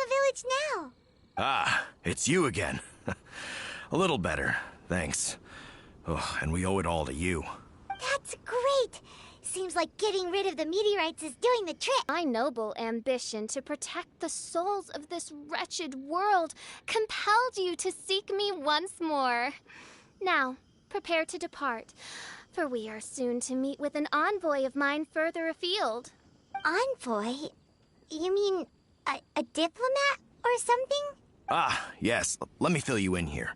the village now? Ah, it's you again. A little better, thanks. Oh, and we owe it all to you. That's great! Seems like getting rid of the meteorites is doing the trick. My noble ambition to protect the souls of this wretched world compelled you to seek me once more. Now, prepare to depart, for we are soon to meet with an envoy of mine further afield. Envoy? You mean a diplomat or something? Ah, yes. Let me fill you in here.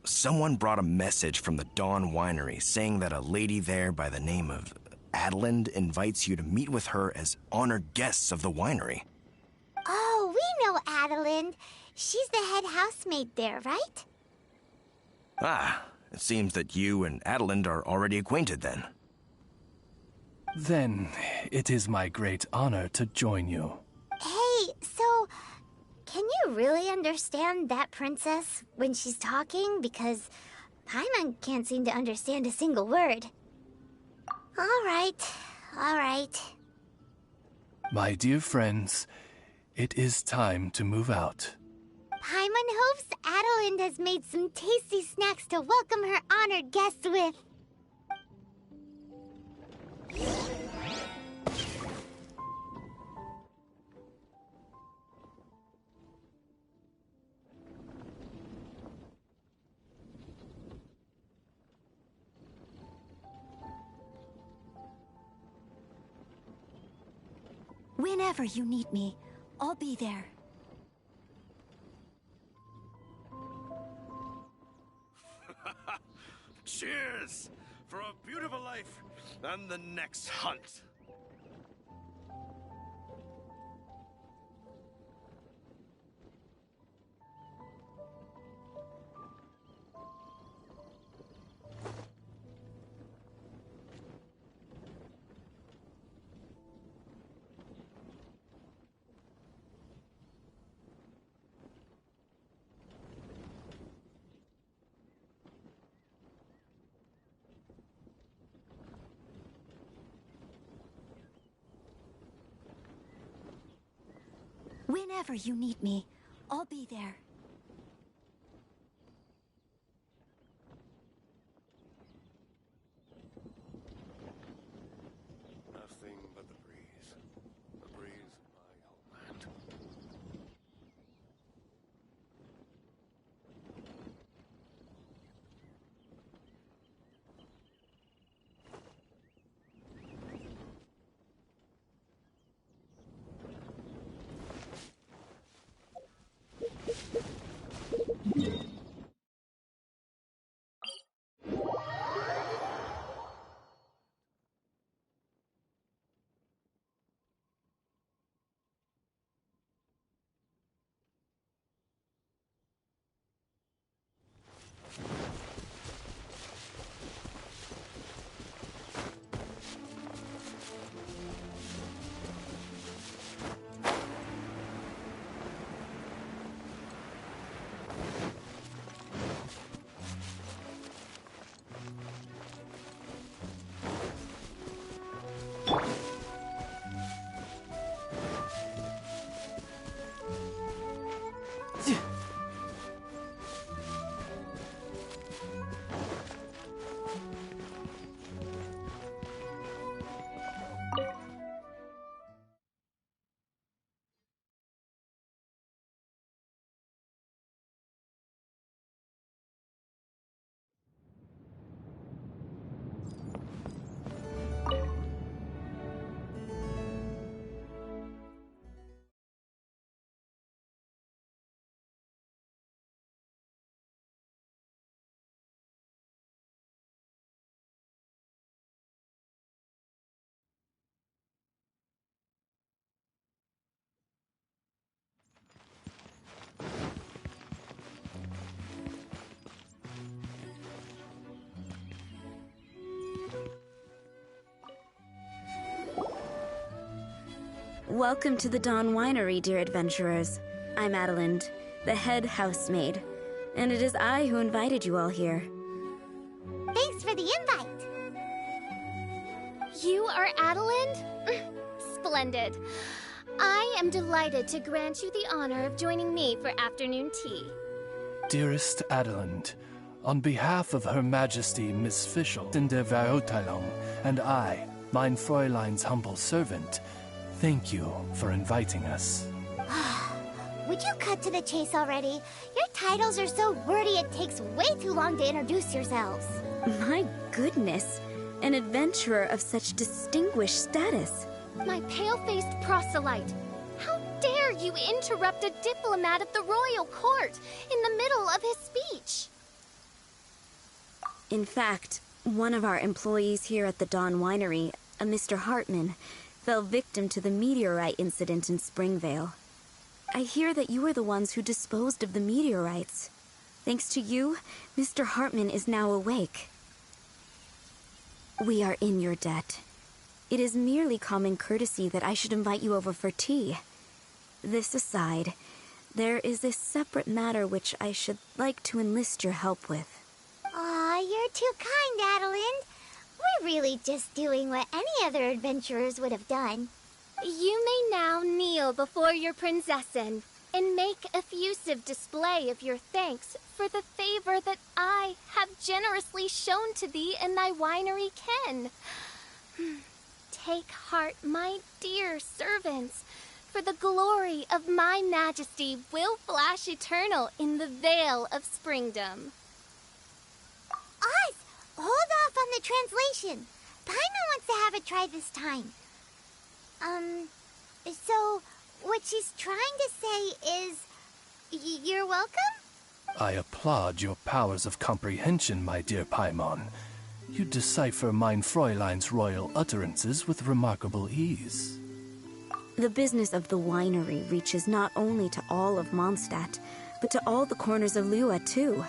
Someone brought a message from the Dawn Winery saying that a lady there by the name of Adeline invites you to meet with her as honored guests of the winery. Oh, we know Adeline. She's the head housemaid there, right? Ah, it seems that you and Adeline are already acquainted then. Then it is my great honor to join you. Hey, so can you really understand that princess when she's talking? Because Paimon can't seem to understand a single word. All right. My dear friends, it is time to move out. Paimon hopes Adeline has made some tasty snacks to welcome her honored guests with. Whenever you need me, I'll be there. Cheers for a beautiful life and the next hunt. Whenever you need me, I'll be there. Nothing but the breeze. The breeze of my homeland. Welcome to the Dawn Winery, dear adventurers. I'm Adeline, the head housemaid, and it is I who invited you all here. Thanks for the invite. You are Adeline? Splendid. I am delighted to grant you the honor of joining me for afternoon tea. Dearest Adelind, on behalf of Her Majesty Miss Fischl in der Verurteilung, and I, mein Fräulein's humble servant, thank you for inviting us. Would you cut to the chase already? Your titles are so wordy it takes way too long to introduce yourselves. My goodness, an adventurer of such distinguished status. My pale-faced proselyte. How dare you interrupt a diplomat of the royal court in the middle of his speech? In fact, one of our employees here at the Dawn Winery, a Mr. Hartman, fell victim to the meteorite incident in Springvale. I hear that you were the ones who disposed of the meteorites. Thanks to you, Mr. Hartman is now awake. We are in your debt. It is merely common courtesy that I should invite you over for tea. This aside, there is a separate matter which I should like to enlist your help with. Aw, you're too kind, Adelind. We're really just doing what any other adventurers would have done. You may now kneel before your prinzessin and make effusive display of your thanks for the favor that I have generously shown to thee and thy winery ken. Take heart, my dear servants, for the glory of my majesty will flash eternal in the vale of springdom. Oz, hold off on the translation. Paimon wants to have a try this time. So what she's trying to say is, you're welcome? I applaud your powers of comprehension, my dear Paimon. You decipher mein Fräulein's royal utterances with remarkable ease. The business of the winery reaches not only to all of Mondstadt, but to all the corners of Lua, too.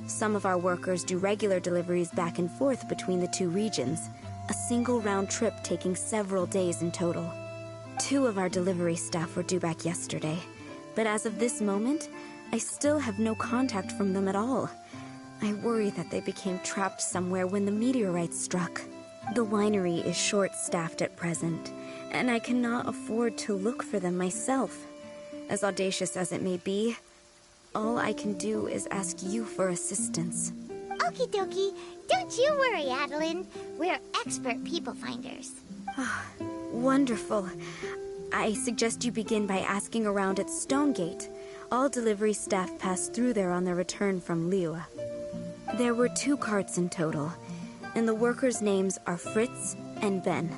Some of our workers do regular deliveries back and forth between the two regions, a single round trip taking several days in total. 2 of our delivery staff were due back yesterday, but as of this moment, I still have no contact from them at all. I worry that they became trapped somewhere when the meteorite struck. The winery is short-staffed at present, and I cannot afford to look for them myself. As audacious as it may be, all I can do is ask you for assistance. Okie dokie. Don't you worry, Adelind. We're expert people finders. Wonderful. I suggest you begin by asking around at Stonegate. All delivery staff pass through there on their return from Liyue. There were 2 carts in total, and the workers' names are Fritz and Ben.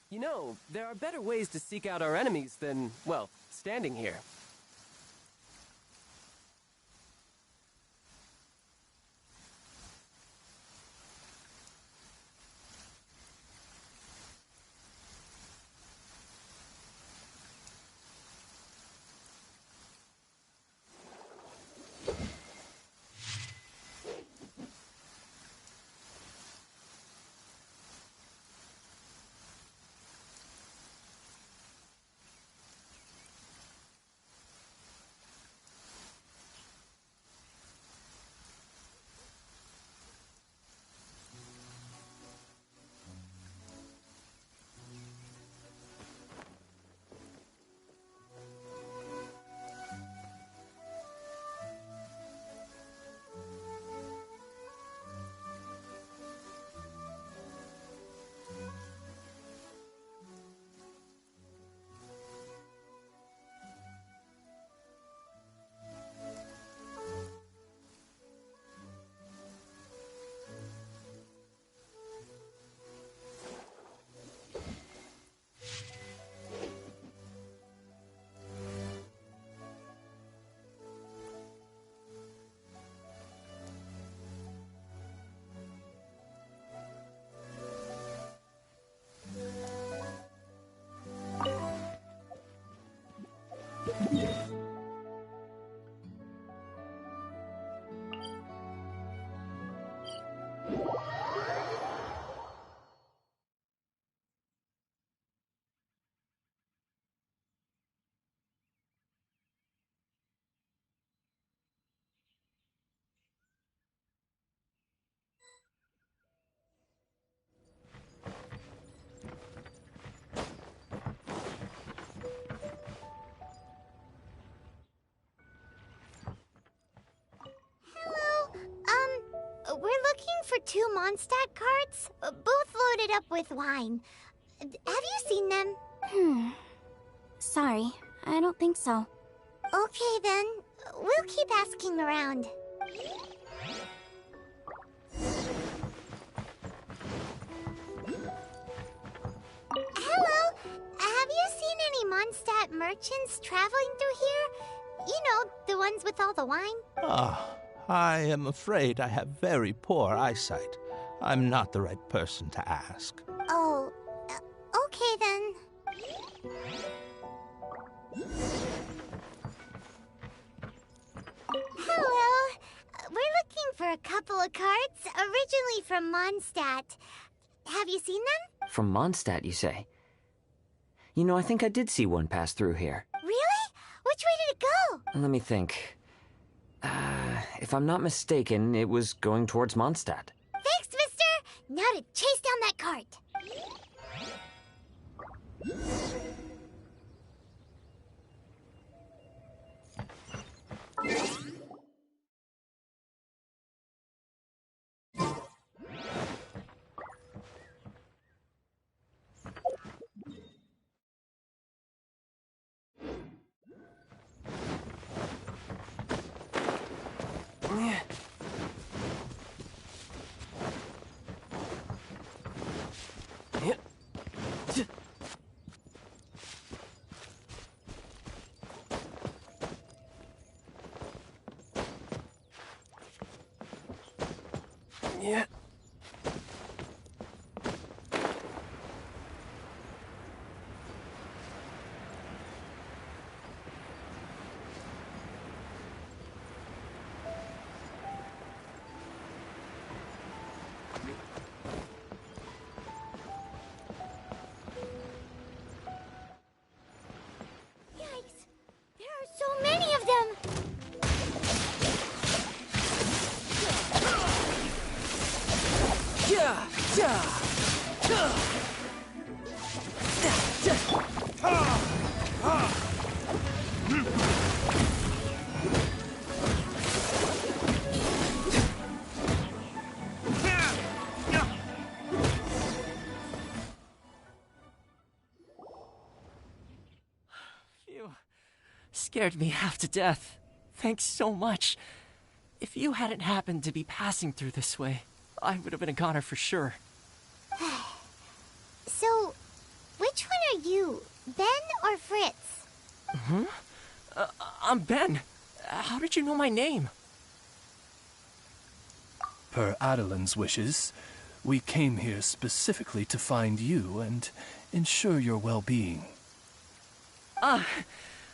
You know, there are better ways to seek out our enemies than, well, standing here. 2 Mondstadt carts, both loaded up with wine. Have you seen them? Sorry, I don't think so. Okay then, we'll keep asking around. Hello, have you seen any Mondstadt merchants traveling through here? You know, the ones with all the wine? I am afraid I have very poor eyesight. I'm not the right person to ask. Oh, okay then. Hello. We're looking for a couple of carts, originally from Mondstadt. Have you seen them? From Mondstadt, you say? You know, I think I did see one pass through here. Really? Which way did it go? Let me think. If I'm not mistaken, it was going towards Mondstadt. Thanks, mister! Now to chase down that cart. Yeah. Yikes! There are so many of them! You scared me half to death. Thanks so much. If you hadn't happened to be passing through this way, I would have been a goner for sure. So, which one are you? Ben or Fritz? I'm Ben. How did you know my name? Per Adelin's wishes, we came here specifically to find you and ensure your well-being.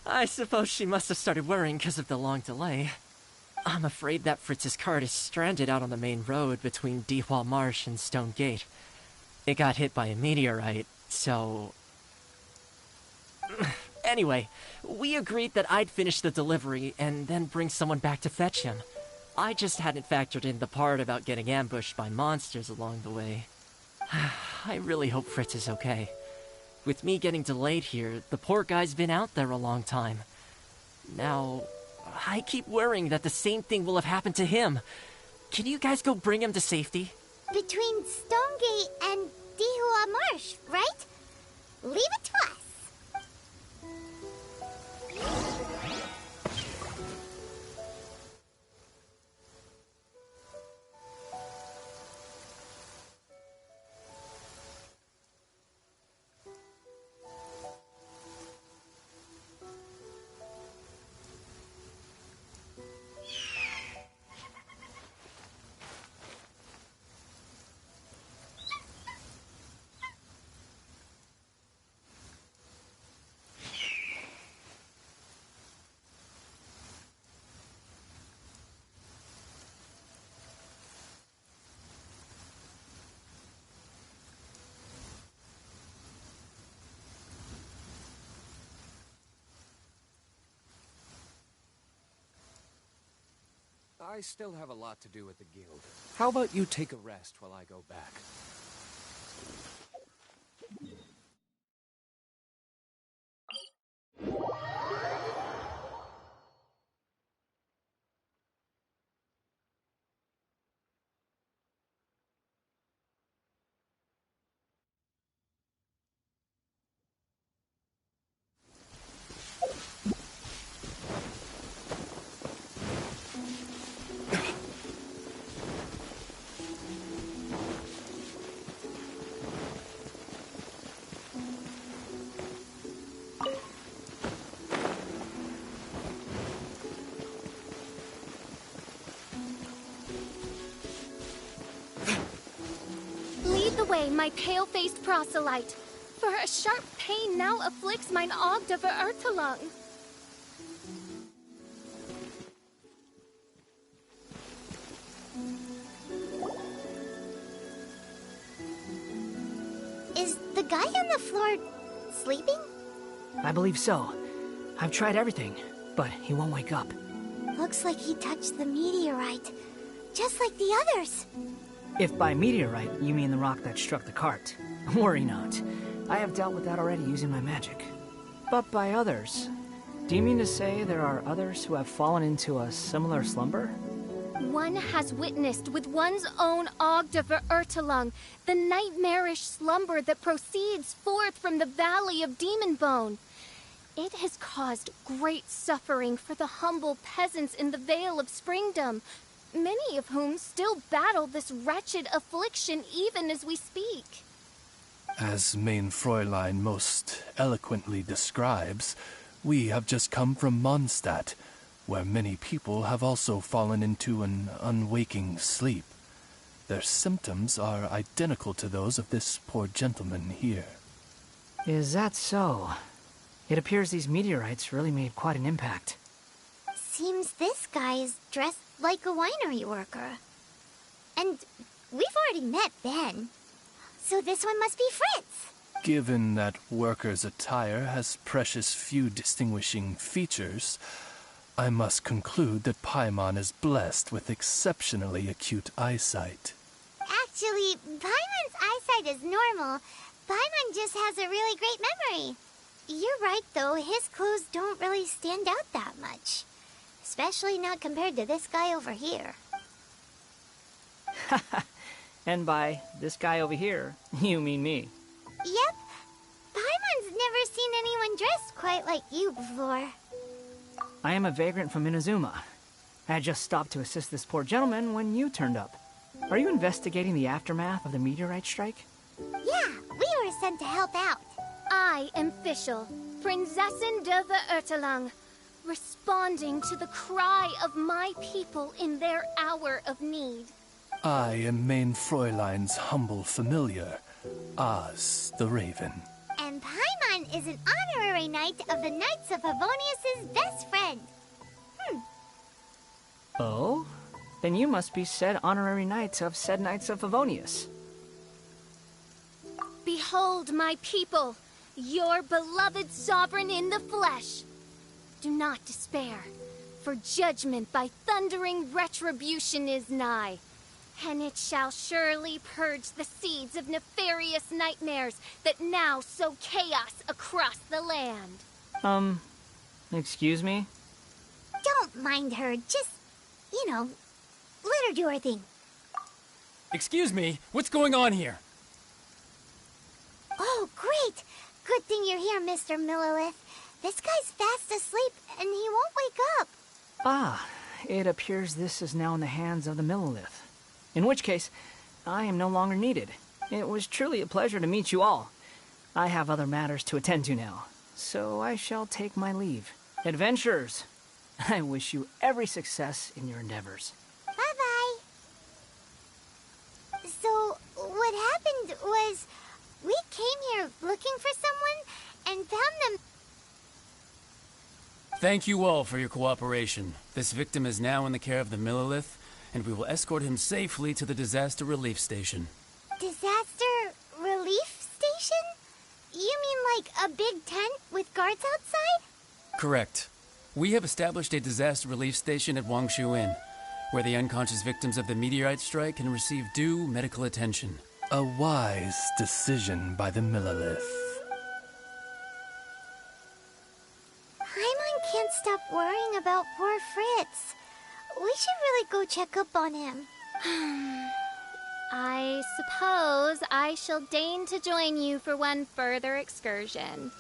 I suppose she must have started worrying because of the long delay. I'm afraid that Fritz's cart is stranded out on the main road between Dihua Marsh and Stone Gate. It got hit by a meteorite, so... Anyway, we agreed that I'd finish the delivery and then bring someone back to fetch him. I just hadn't factored in the part about getting ambushed by monsters along the way. I really hope Fritz is okay. With me getting delayed here, the poor guy's been out there a long time. Now, I keep worrying that the same thing will have happened to him. Can you guys go bring him to safety? Between Stonegate and Dihua Marsh, right? Leave it to us. I still have a lot to do with the guild. How about you take a rest while I go back? Lead the way, my pale-faced proselyte, for a sharp pain now afflicts mine Ogd of Ertelung. Is the guy on the floor sleeping? I believe so. I've tried everything, but he won't wake up. Looks like he touched the meteorite, just like the others. If by meteorite you mean the rock that struck the cart, worry not. I have dealt with that already using my magic. But by others, do you mean to say there are others who have fallen into a similar slumber? One has witnessed with one's own Ogd of Ertelung the nightmarish slumber that proceeds forth from the Valley of Demon Bone. It has caused great suffering for the humble peasants in the Vale of Springdom, many of whom still battle this wretched affliction even as we speak. As Main Fräulein most eloquently describes, we have just come from Mondstadt, where many people have also fallen into an unwaking sleep. Their symptoms are identical to those of this poor gentleman here. Is that so? It appears these meteorites really made quite an impact. Seems this guy is dressed like a winery worker. And we've already met Ben. So this one must be Fritz. Given that worker's attire has precious few distinguishing features, I must conclude that Paimon is blessed with exceptionally acute eyesight. Actually, Paimon's eyesight is normal. Paimon just has a really great memory. You're right, though. His clothes don't really stand out that much. Especially not compared to this guy over here. And by this guy over here, you mean me. Yep. Paimon's never seen anyone dressed quite like you before. I am a vagrant from Inazuma. I had just stopped to assist this poor gentleman when you turned up. Are you investigating the aftermath of the meteorite strike? Yeah, we were sent to help out. I am Fischl, Prinzessin de Ertelung, responding to the cry of my people in their hour of need. I am Main Fräulein's humble familiar, Oz the Raven. And Paimon is an honorary knight of the Knights of Favonius' best friend. Oh? Then you must be said honorary knight of said Knights of Favonius. Behold my people, your beloved sovereign in the flesh. Do not despair, for judgment by thundering retribution is nigh. And it shall surely purge the seeds of nefarious nightmares that now sow chaos across the land. Excuse me? Don't mind her, just, let her do her thing. Excuse me, what's going on here? Oh, great! Good thing you're here, Mr. Millilith. This guy's fast asleep, and he won't wake up. Ah, it appears this is now in the hands of the Millilith. In which case, I am no longer needed. It was truly a pleasure to meet you all. I have other matters to attend to now, so I shall take my leave. Adventurers, I wish you every success in your endeavors. Bye-bye. So, what happened was, we came here looking for someone and found them. Thank you all for your cooperation. This victim is now in the care of the Millilith, and we will escort him safely to the disaster relief station. Disaster relief station? You mean like a big tent with guards outside? Correct. We have established a disaster relief station at Wangshu Inn, where the unconscious victims of the meteorite strike can receive due medical attention. A wise decision by the Millilith. Paimon can't stop worrying about poor Fritz. We should really go check up on him. I suppose I shall deign to join you for one further excursion.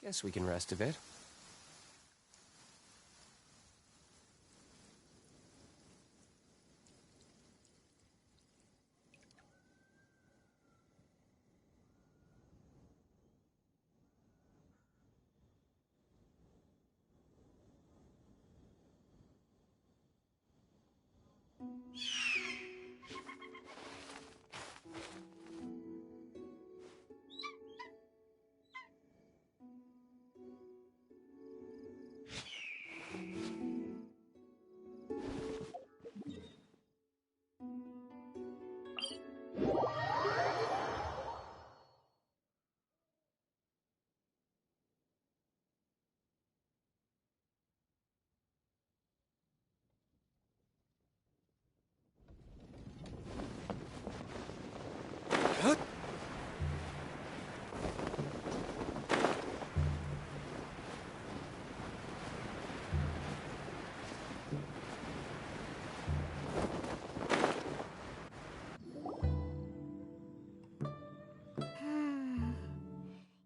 Guess we can rest a bit.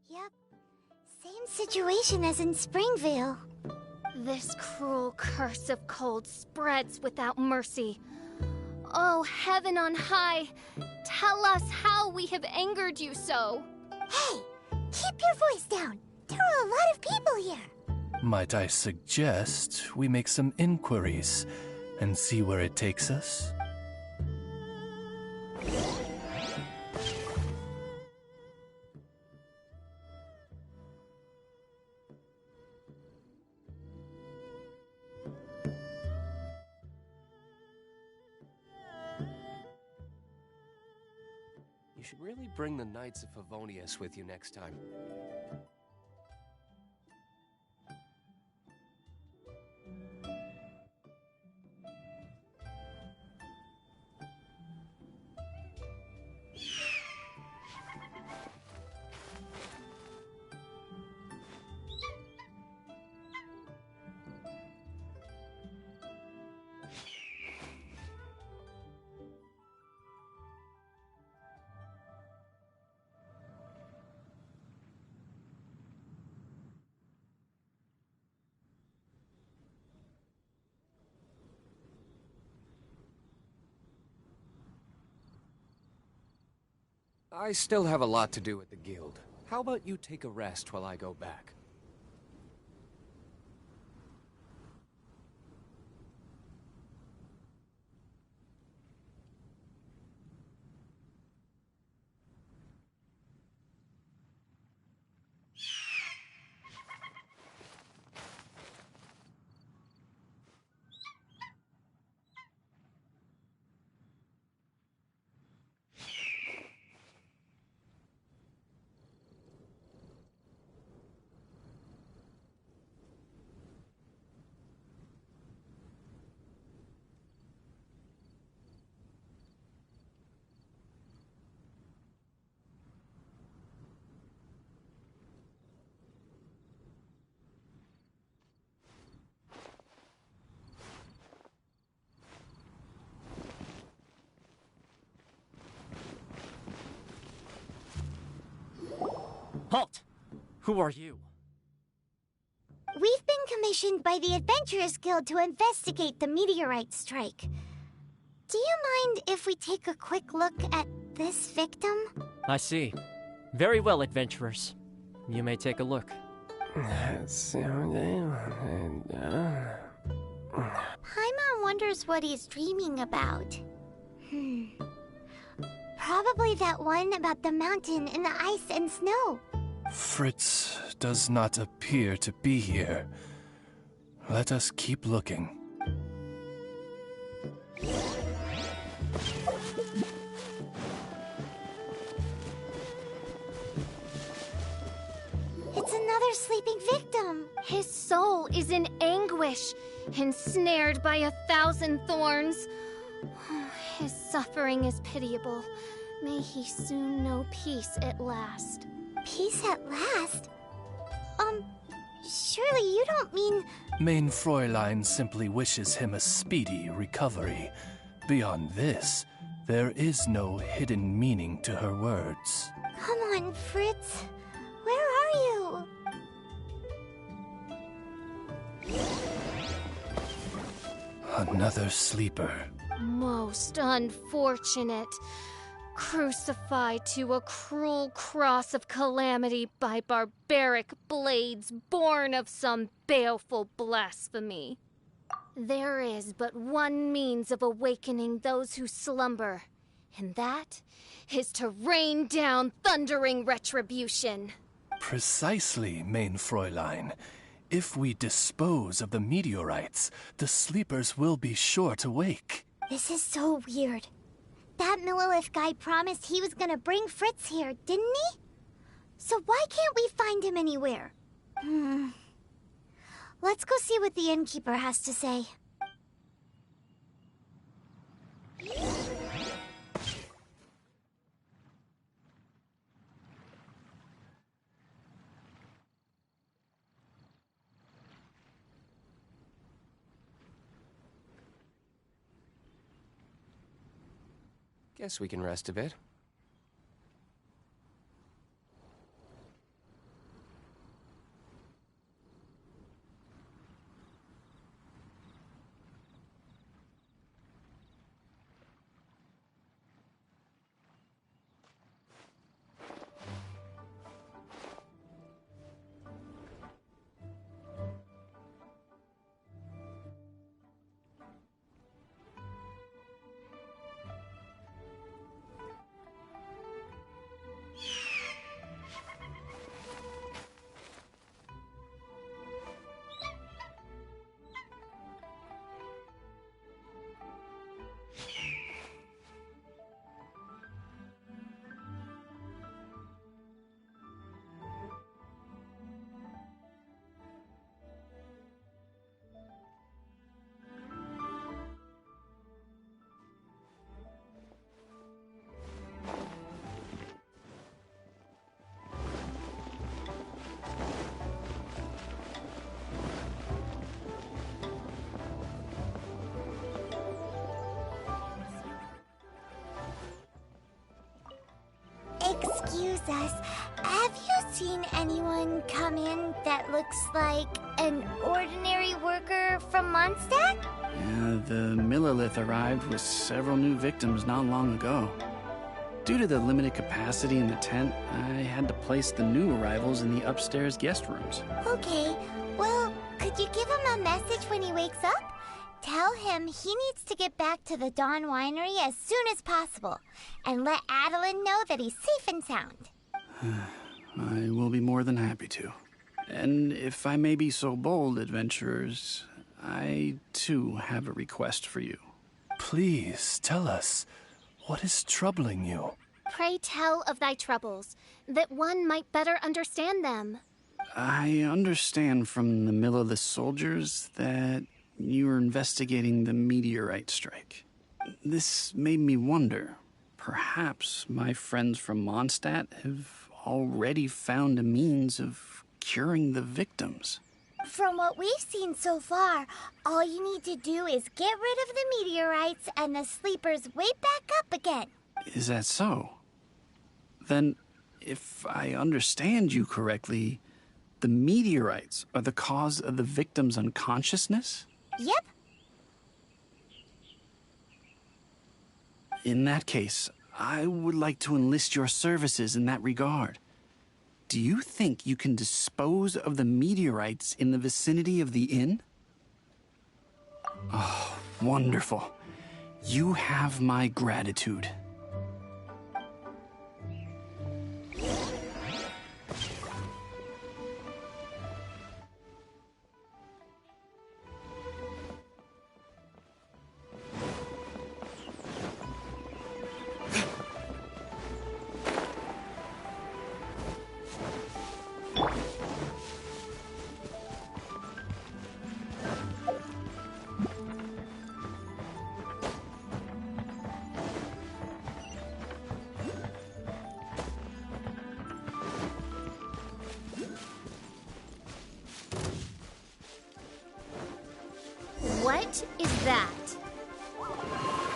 Yep. Same situation as in Springvale. This cruel curse of cold spreads without mercy. Oh, heaven on high, tell us how we have angered you so. Hey, keep your voice down. There are a lot of people here. Might I suggest we make some inquiries and see where it takes us? You should really bring the Knights of Favonius with you next time. I still have a lot to do at the guild. How about you take a rest while I go back? Halt! Who are you? We've been commissioned by the Adventurers Guild to investigate the meteorite strike. Do you mind if we take a quick look at this victim? I see. Very well, adventurers. You may take a look. Paimon wonders what he's dreaming about. Probably that one about the mountain and the ice and snow. Fritz does not appear to be here. Let us keep looking. It's another sleeping victim. His soul is in anguish, ensnared by 1,000 thorns. His suffering is pitiable. May he soon know peace at last. Peace at last? Surely you don't mean... Main Fräulein simply wishes him a speedy recovery. Beyond this, there is no hidden meaning to her words. Come on, Fritz. Where are you? Another sleeper. Most unfortunate. Crucified to a cruel cross of calamity by barbaric blades born of some baleful blasphemy. There is but one means of awakening those who slumber, and that is to rain down thundering retribution. Precisely, main Fräulein. If we dispose of the meteorites, the sleepers will be sure to wake. This is so weird. That Millilith guy promised he was gonna bring Fritz here, didn't he? So why can't we find him anywhere? Let's go see what the innkeeper has to say. Guess we can rest a bit. Excuse us, have you seen anyone come in that looks like an ordinary worker from Mondstadt? Yeah, the Millilith arrived with several new victims not long ago. Due to the limited capacity in the tent, I had to place the new arrivals in the upstairs guest rooms. Okay, well, could you give him a message when he wakes up? Tell him he needs to get back to the Dawn Winery as soon as possible, and let Adeline know that he's safe and sound. I will be more than happy to. And if I may be so bold, adventurers, I too have a request for you. Please tell us, what is troubling you? Pray tell of thy troubles, that one might better understand them. I understand from the Millilith soldiers that you are investigating the meteorite strike. This made me wonder, perhaps my friends from Mondstadt have already found a means of curing the victims. From what we've seen so far, all you need to do is get rid of the meteorites and the sleepers wake back up again. Is that so? Then, if I understand you correctly, the meteorites are the cause of the victims' unconsciousness? Yep. In that case, I would like to enlist your services in that regard. Do you think you can dispose of the meteorites in the vicinity of the inn? Oh, wonderful. You have my gratitude. What is that?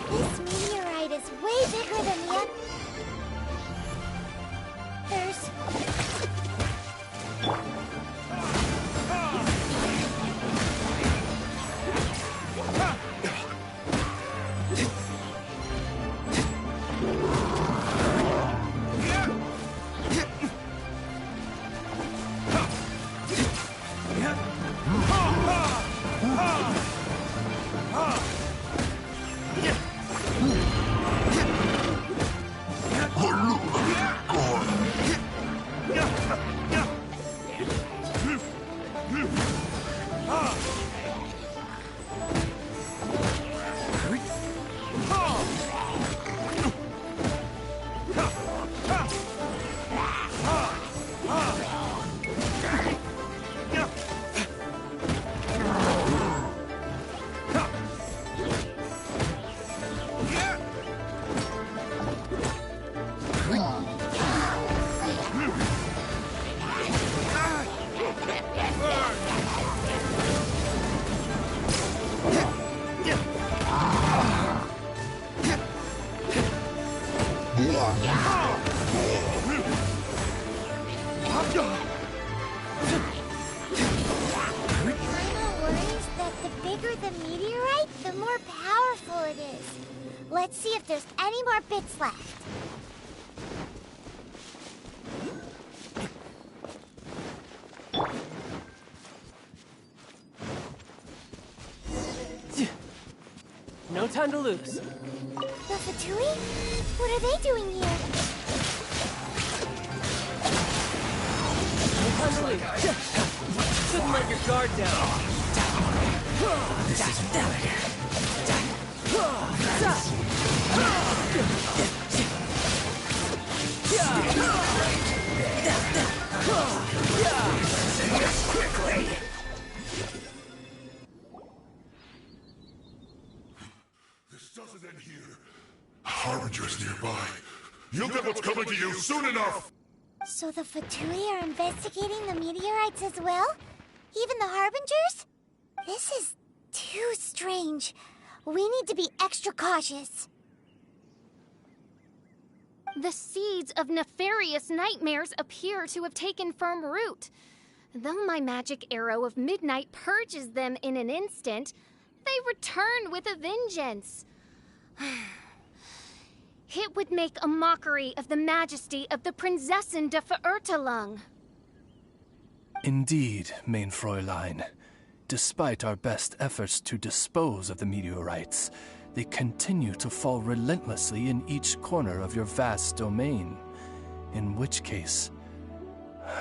This meteorite is way bigger than the others. bigger the meteorite, the more powerful it is. Let's see if there's any more bits left. No time to lose. The Fatui? What are they doing here? No time to lose. Shouldn't let your guard down. This isn't right. Quickly. This doesn't end here. Harbinger's nearby. You'll get what's coming to you soon enough! So the Fatui are investigating the meteorites as well? Even the Harbingers? This is too strange. We need to be extra cautious. The seeds of nefarious nightmares appear to have taken firm root. Though my magic arrow of midnight purges them in an instant, they return with a vengeance. It would make a mockery of the majesty of the Prinzessin de Verurtelung. Indeed, mein Fräulein. Despite our best efforts to dispose of the meteorites, they continue to fall relentlessly in each corner of your vast domain. In which case,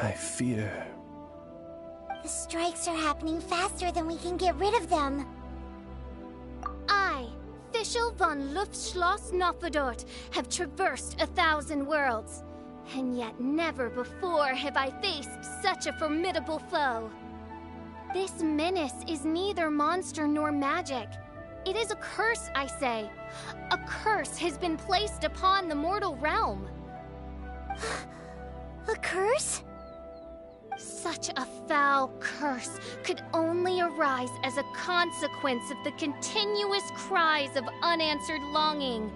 I fear... The strikes are happening faster than we can get rid of them. I, Fischl von Luftschloss Nofedort, have traversed 1,000 worlds. And yet never before have I faced such a formidable foe. This menace is neither monster nor magic. It is a curse, I say. A curse has been placed upon the mortal realm. A curse? Such a foul curse could only arise as a consequence of the continuous cries of unanswered longing,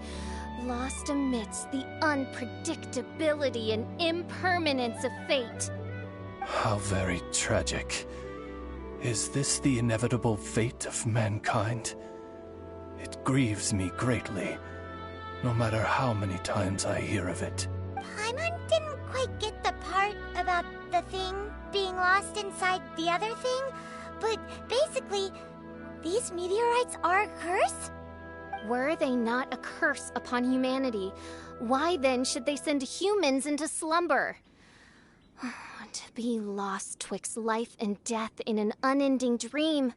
lost amidst the unpredictability and impermanence of fate. How very tragic. Is this the inevitable fate of mankind? It grieves me greatly, no matter how many times I hear of it. Paimon didn't quite get the part about the thing being lost inside the other thing, but basically, these meteorites are a curse? Were they not a curse upon humanity, why then should they send humans into slumber? To be lost twixt life and death in an unending dream.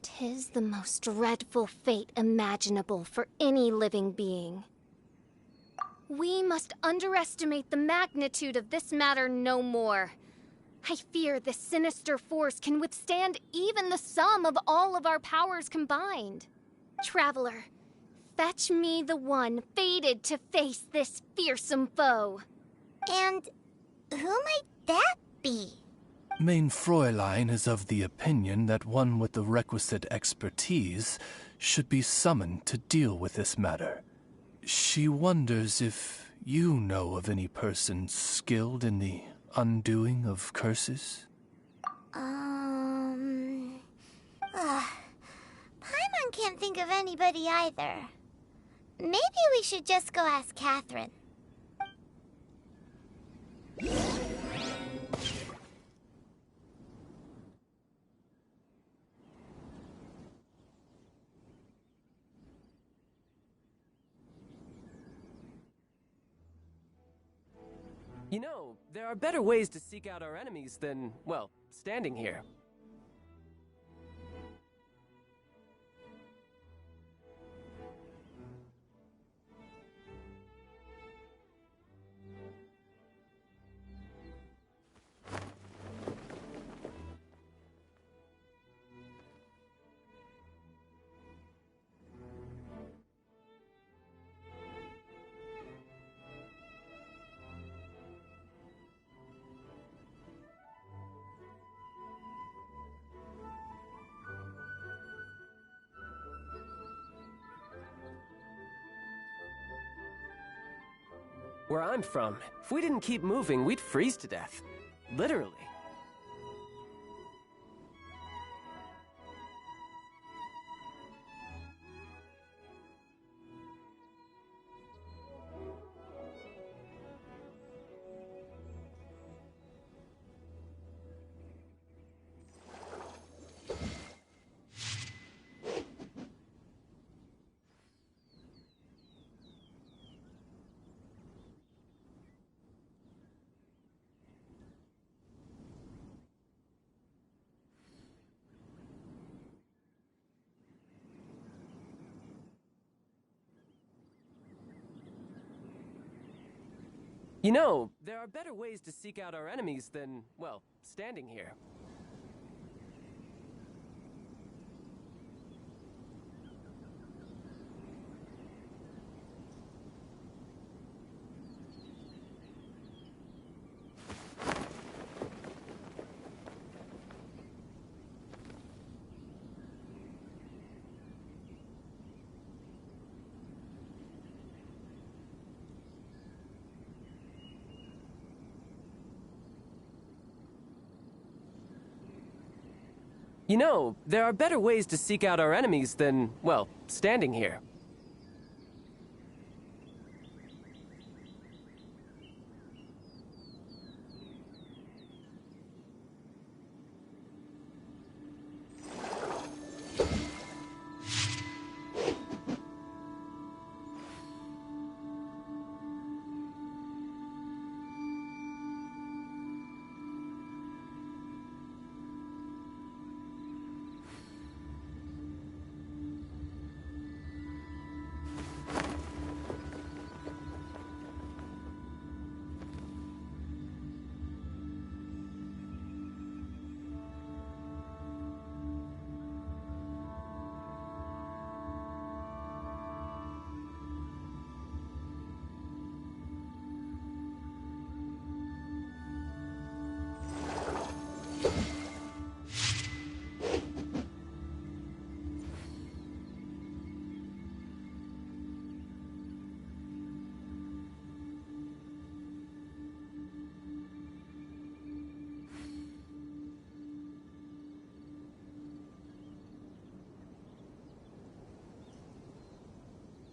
'Tis the most dreadful fate imaginable for any living being. We must underestimate the magnitude of this matter no more. I fear this sinister force can withstand even the sum of all of our powers combined. Traveler, fetch me the one fated to face this fearsome foe. And who might that be? Mein Fräulein is of the opinion that one with the requisite expertise should be summoned to deal with this matter. She wonders if you know of any person skilled in the undoing of curses? Paimon can't think of anybody either. Maybe we should just go ask Catherine. You know, there are better ways to seek out our enemies than, well, standing here. Where I'm from, if we didn't keep moving, we'd freeze to death. Literally. You know, there are better ways to seek out our enemies than, well, standing here. You know, there are better ways to seek out our enemies than, well, standing here.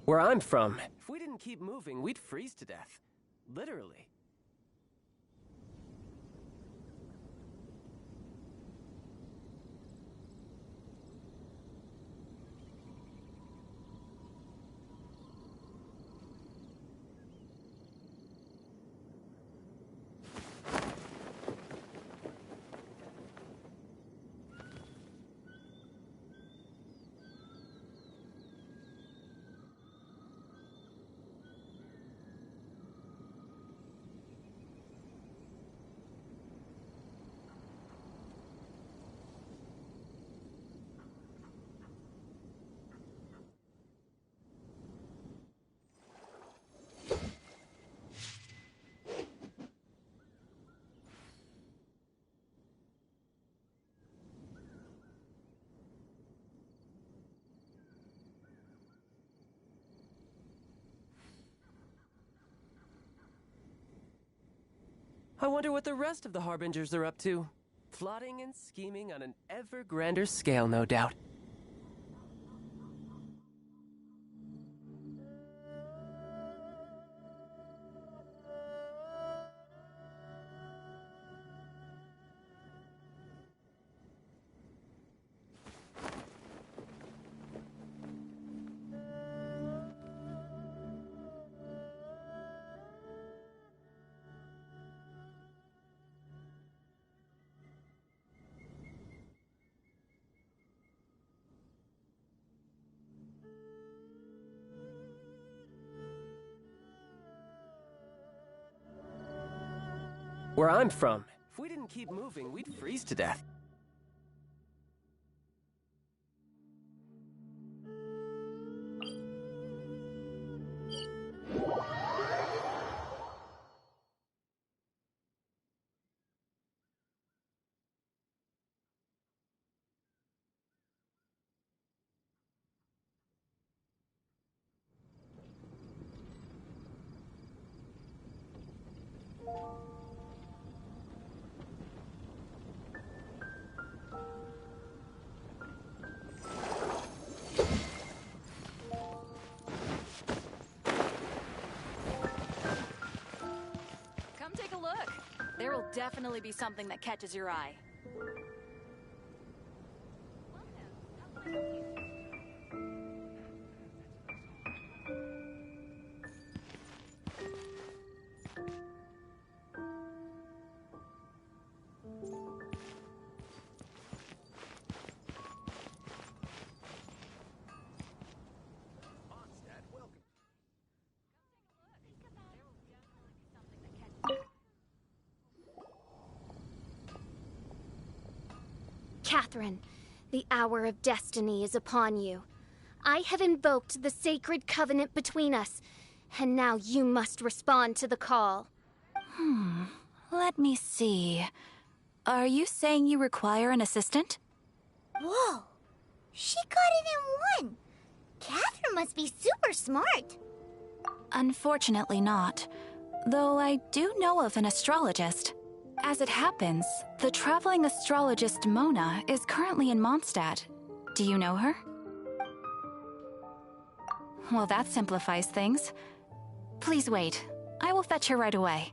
Where I'm from, if we didn't keep moving, we'd freeze to death. Literally. I wonder what the rest of the Harbingers are up to. Plotting and scheming on an ever grander scale, no doubt. Where I'm from, if we didn't keep moving, we'd freeze to death. Come take a look. There will definitely be something that catches your eye. Catherine, the hour of destiny is upon you. I have invoked the sacred covenant between us, and now you must respond to the call. Let me see. Are you saying you require an assistant? Whoa! She got it in one! Catherine must be super smart. Unfortunately not. Though I do know of an astrologist. As it happens, the traveling astrologist Mona is currently in Mondstadt. Do you know her? Well, that simplifies things. Please wait. I will fetch her right away.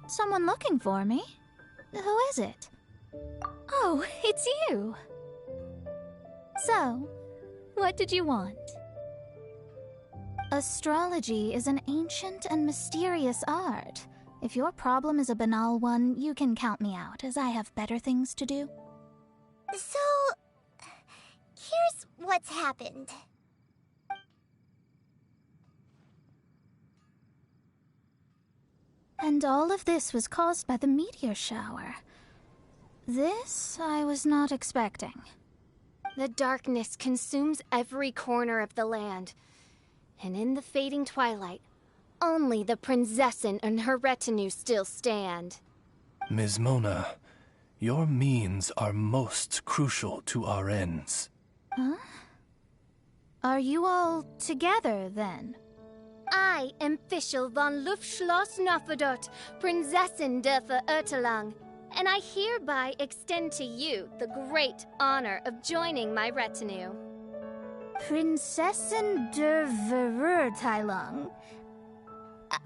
Someone looking for me? Who is it? Oh, it's you! So, what did you want? Astrology is an ancient and mysterious art. If your problem is a banal one, you can count me out, as I have better things to do. So, here's what's happened. And all of this was caused by the meteor shower. This I was not expecting. The darkness consumes every corner of the land. And in the fading twilight, only the Prinzessin and her retinue still stand. Ms. Mona, your means are most crucial to our ends. Huh? Are you all together, then? I am Fischl von Luftschloss Nofedot, Prinzessin der Verirrtelang, and I hereby extend to you the great honor of joining my retinue. Prinzessin der Verirrtelang?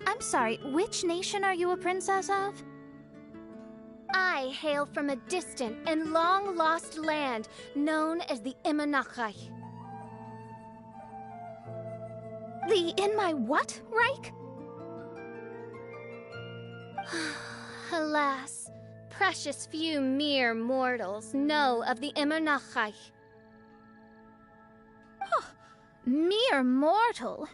I'm sorry, which nation are you a princess of? I hail from a distant and long-lost land known as the Immernachtreich. The in my what, Reich? Alas, precious few mere mortals know of the Immernachtreich. Mere mortal?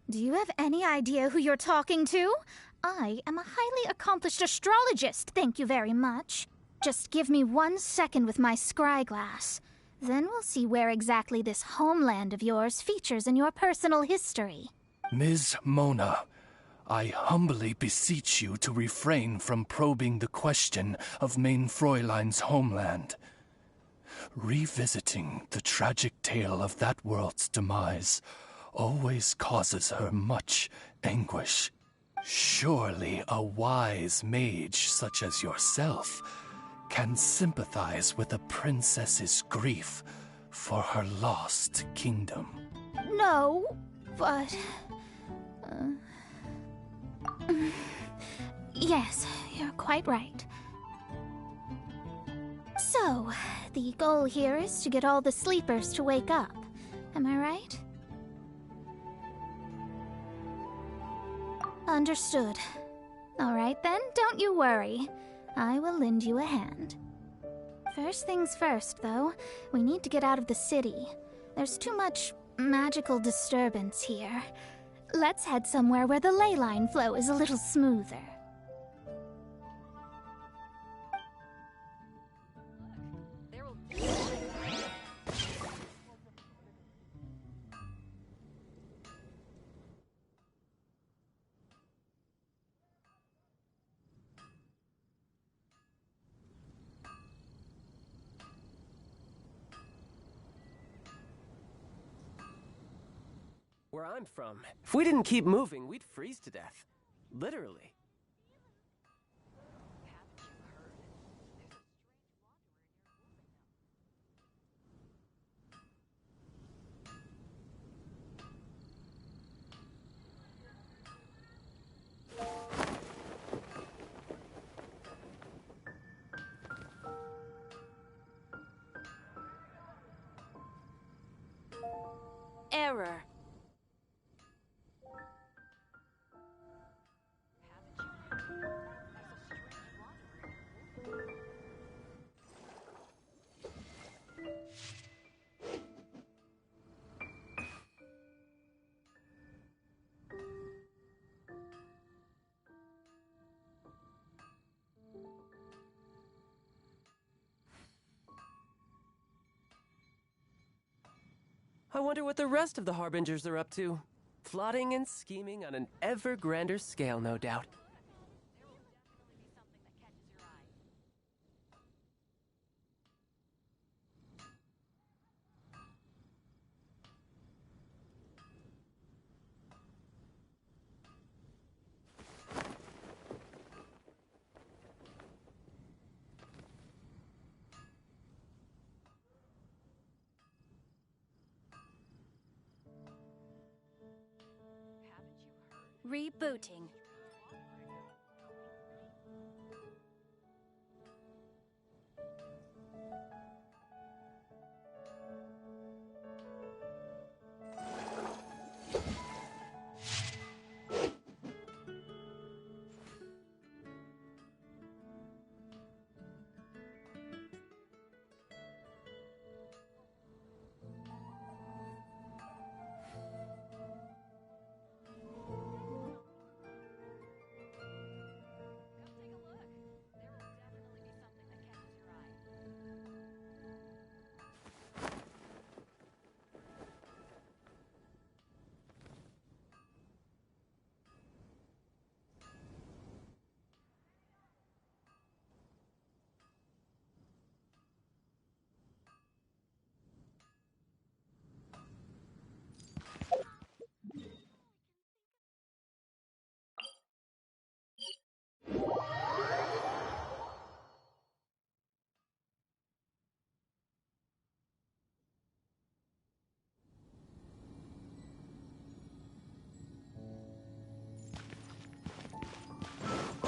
Do you have any idea who you're talking to? I am a highly accomplished astrologist, thank you very much. Just give me 1 second with my scryglass. Then we'll see where exactly this homeland of yours features in your personal history. Ms. Mona, I humbly beseech you to refrain from probing the question of Main Fräulein's homeland. Revisiting the tragic tale of that world's demise always causes her much anguish. Surely a wise mage such as yourself can sympathize with a princess's grief for her lost kingdom. No, but... Yes, you're quite right. So, the goal here is to get all the sleepers to wake up. Am I right? Understood. All right then, don't you worry. I will lend you a hand. First things first, though, we need to get out of the city. There's too much magical disturbance here. Let's head somewhere where the ley line flow is a little smoother. Where I'm from, if we didn't keep moving, we'd freeze to death. Literally. Error. I wonder what the rest of the Harbingers are up to. Plotting and scheming on an ever grander scale, no doubt. Rebooting.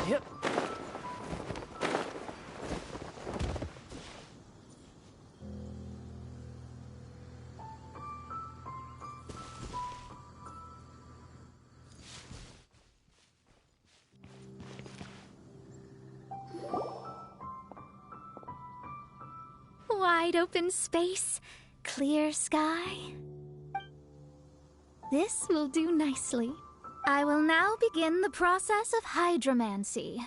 Yep. Wide open space, clear sky. This will do nicely. I will now begin the process of hydromancy.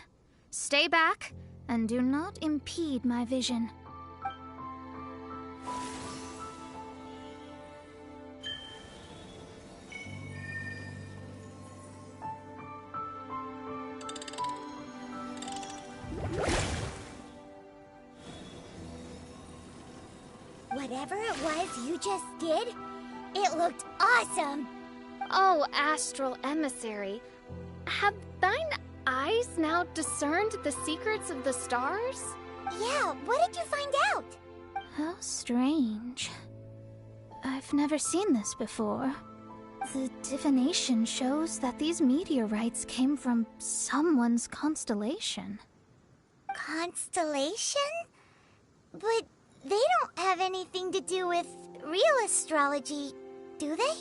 Stay back and do not impede my vision. Whatever it was you just did, it looked awesome! Oh, astral emissary, have thine eyes now discerned the secrets of the stars? Yeah, what did you find out? How strange. I've never seen this before. The divination shows that these meteorites came from someone's constellation. Constellation? But they don't have anything to do with real astrology, do they?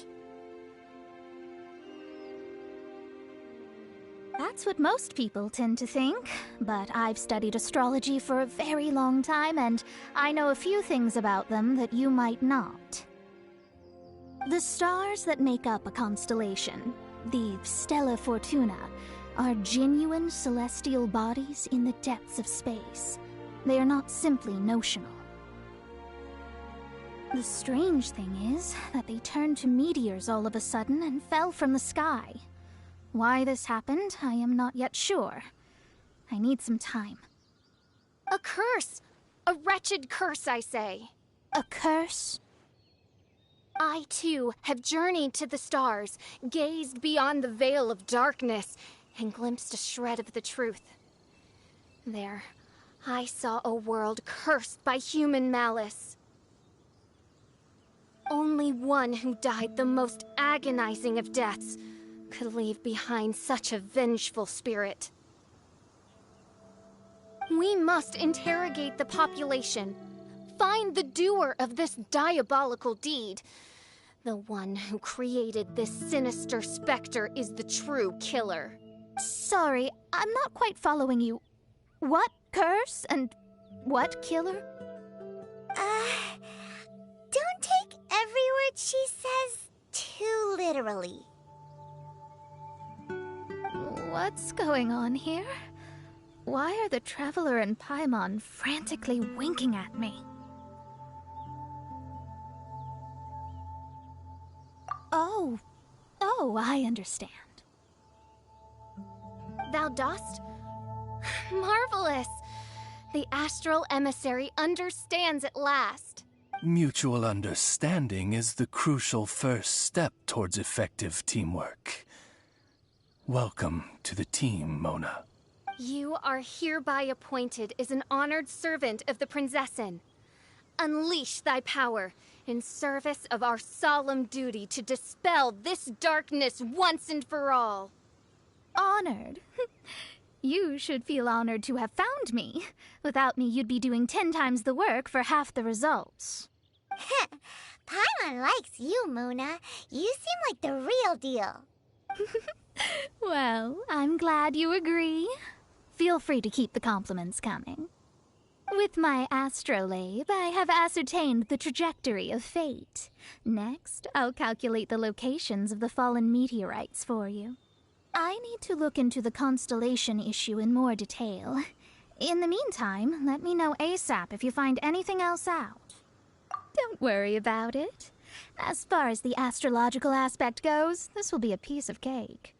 That's what most people tend to think, but I've studied astrology for a very long time, and I know a few things about them that you might not. The stars that make up a constellation, the Stella Fortuna, are genuine celestial bodies in the depths of space. They are not simply notional. The strange thing is that they turned to meteors all of a sudden and fell from the sky. Why this happened, I am not yet sure. I need some time. A curse! A wretched curse, I say. A curse? I, too, have journeyed to the stars, gazed beyond the veil of darkness, and glimpsed a shred of the truth. There, I saw a world cursed by human malice. Only one who died the most agonizing of deaths could leave behind such a vengeful spirit. We must interrogate the population, find the doer of this diabolical deed. The one who created this sinister specter is the true killer. Sorry, I'm not quite following you. What curse and what killer? Don't take every word she says too literally. What's going on here? Why are the Traveler and Paimon frantically winking at me? Oh, I understand. Thou dost? Marvelous! The astral emissary understands at last. Mutual understanding is the crucial first step towards effective teamwork. Welcome to the team, Mona. You are hereby appointed as an honored servant of the Prinzessin. Unleash thy power in service of our solemn duty to dispel this darkness once and for all. Honored? You should feel honored to have found me. Without me, you'd be doing 10 times the work for half the results. Paimon likes you, Mona. You seem like the real deal. Well, I'm glad you agree. Feel free to keep the compliments coming. With my astrolabe, I have ascertained the trajectory of fate. Next, I'll calculate the locations of the fallen meteorites for you. I need to look into the constellation issue in more detail. In the meantime, let me know ASAP if you find anything else out. Don't worry about it. As far as the astrological aspect goes, this will be a piece of cake.